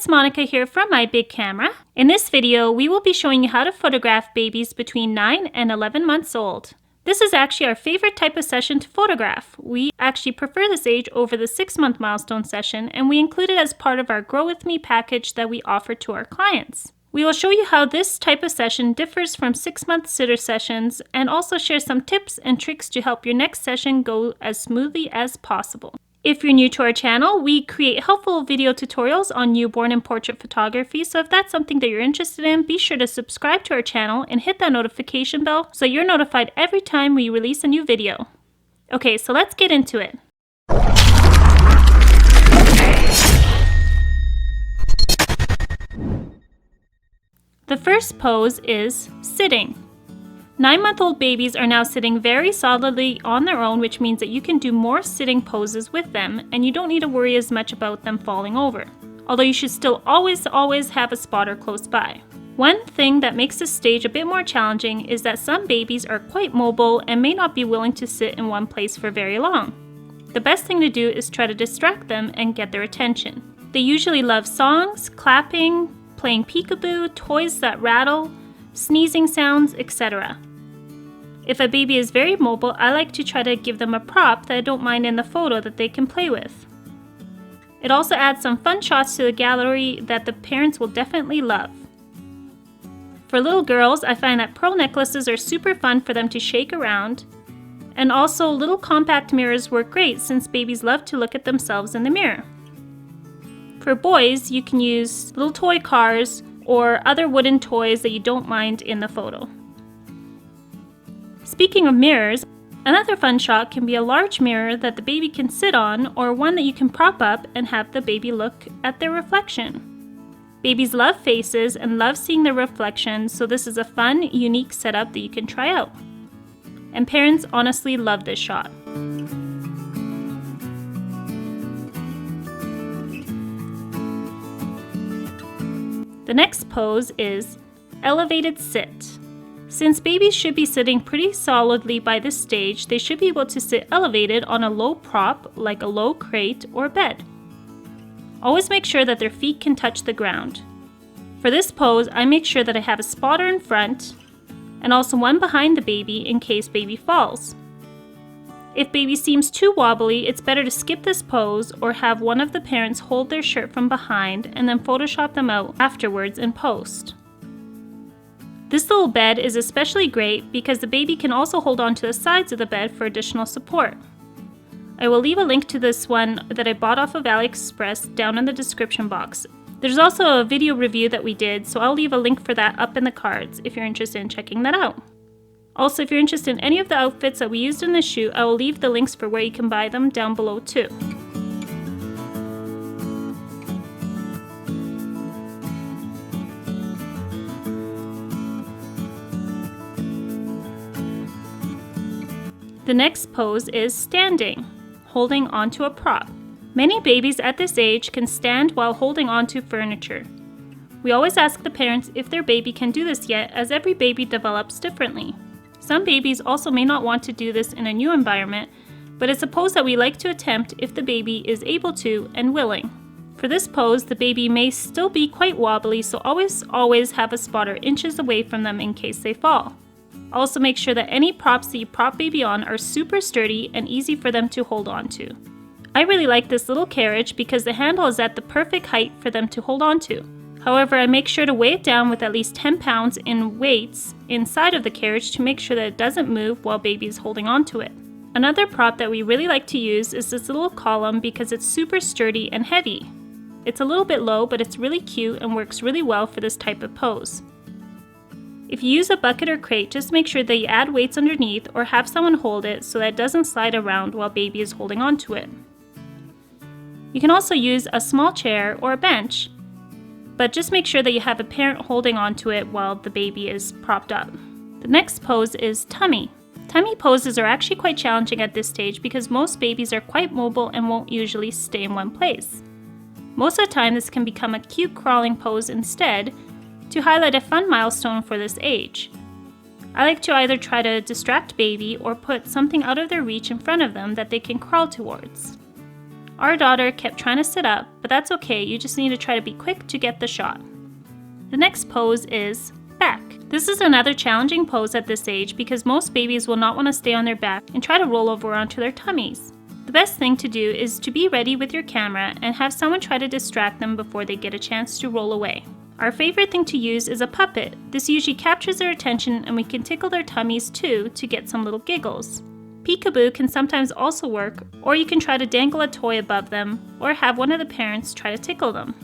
it's Monica here from My Big Camera. In this video, we will be showing you how to photograph babies between 9 and 11 months old. This is actually our favorite type of session to photograph. We actually prefer this age over the 6-month milestone session, and we include it as part of our Grow With Me package that we offer to our clients. We will show you how this type of session differs from 6-month sitter sessions and also share some tips and tricks to help your next session go as smoothly as possible. If you're new to our channel, we create helpful video tutorials on newborn and portrait photography, so if that's something that you're interested in, be sure to subscribe to our channel and hit that notification bell so you're notified every time we release a new video. Okay, so let's get into it. The first pose is sitting. 9-month-old babies are now sitting very solidly on their own, which means that you can do more sitting poses with them and you don't need to worry as much about them falling over. Although you should still always have a spotter close by. One thing that makes this stage a bit more challenging is that some babies are quite mobile and may not be willing to sit in one place for very long. The best thing to do is try to distract them and get their attention. They usually love songs, clapping, playing peekaboo, toys that rattle, sneezing sounds, etc. If a baby is very mobile, I like to try to give them a prop that I don't mind in the photo that they can play with. It also adds some fun shots to the gallery that the parents will definitely love. For little girls, I find that pearl necklaces are super fun for them to shake around, and also little compact mirrors work great since babies love to look at themselves in the mirror. For boys, you can use little toy cars or other wooden toys that you don't mind in the photo. Speaking of mirrors, another fun shot can be a large mirror that the baby can sit on or one that you can prop up and have the baby look at their reflection. Babies love faces and love seeing their reflection, so this is a fun, unique setup that you can try out. And parents honestly love this shot. The next pose is elevated sit. Since babies should be sitting pretty solidly by this stage, they should be able to sit elevated on a low prop like a low crate or bed. Always make sure that their feet can touch the ground. For this pose, I make sure that I have a spotter in front and also one behind the baby in case baby falls. If baby seems too wobbly, it's better to skip this pose or have one of the parents hold their shirt from behind and then Photoshop them out afterwards in post. This little bed is especially great because the baby can also hold on to the sides of the bed for additional support. I will leave a link to this one that I bought off of AliExpress down in the description box. There's also a video review that we did, so I'll leave a link for that up in the cards if you're interested in checking that out. Also, if you're interested in any of the outfits that we used in the shoot, I will leave the links for where you can buy them down below too. The next pose is standing, holding onto a prop. Many babies at this age can stand while holding onto furniture. We always ask the parents if their baby can do this yet, as every baby develops differently. Some babies also may not want to do this in a new environment, but it's a pose that we like to attempt if the baby is able to and willing. For this pose, the baby may still be quite wobbly, so always have a spotter inches away from them in case they fall. Also make sure that any props that you prop baby on are super sturdy and easy for them to hold on to. I really like this little carriage because the handle is at the perfect height for them to hold on to. However, I make sure to weigh it down with at least 10 pounds in weights inside of the carriage to make sure that it doesn't move while baby is holding on to it. Another prop that we really like to use is this little column because it's super sturdy and heavy. It's a little bit low, but it's really cute and works really well for this type of pose. If you use a bucket or crate, just make sure that you add weights underneath or have someone hold it so that it doesn't slide around while baby is holding on to it. You can also use a small chair or a bench, but just make sure that you have a parent holding on to it while the baby is propped up. The next pose is tummy. Tummy poses are actually quite challenging at this stage because most babies are quite mobile and won't usually stay in one place. Most of the time, this can become a cute crawling pose instead, to highlight a fun milestone for this age. I like to either try to distract baby or put something out of their reach in front of them that they can crawl towards. Our daughter kept trying to sit up, but that's okay, you just need to try to be quick to get the shot. The next pose is back. This is another challenging pose at this age because most babies will not want to stay on their back and try to roll over onto their tummies. The best thing to do is to be ready with your camera and have someone try to distract them before they get a chance to roll away. Our favorite thing to use is a puppet. This usually captures their attention and we can tickle their tummies too to get some little giggles. Peekaboo can sometimes also work, or you can try to dangle a toy above them or have one of the parents try to tickle them.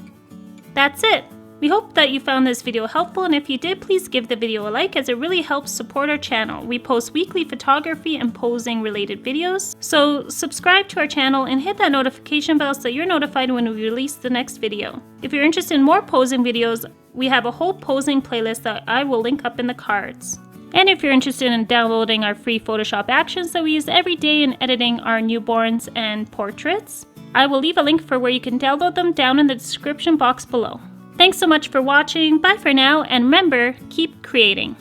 That's it! We hope that you found this video helpful, and if you did, please give the video a like as it really helps support our channel. We post weekly photography and posing related videos, so subscribe to our channel and hit that notification bell so you're notified when we release the next video. If you're interested in more posing videos, we have a whole posing playlist that I will link up in the cards. And if you're interested in downloading our free Photoshop actions that we use every day in editing our newborns and portraits, I will leave a link for where you can download them down in the description box below. Thanks so much for watching, bye for now, and remember, keep creating.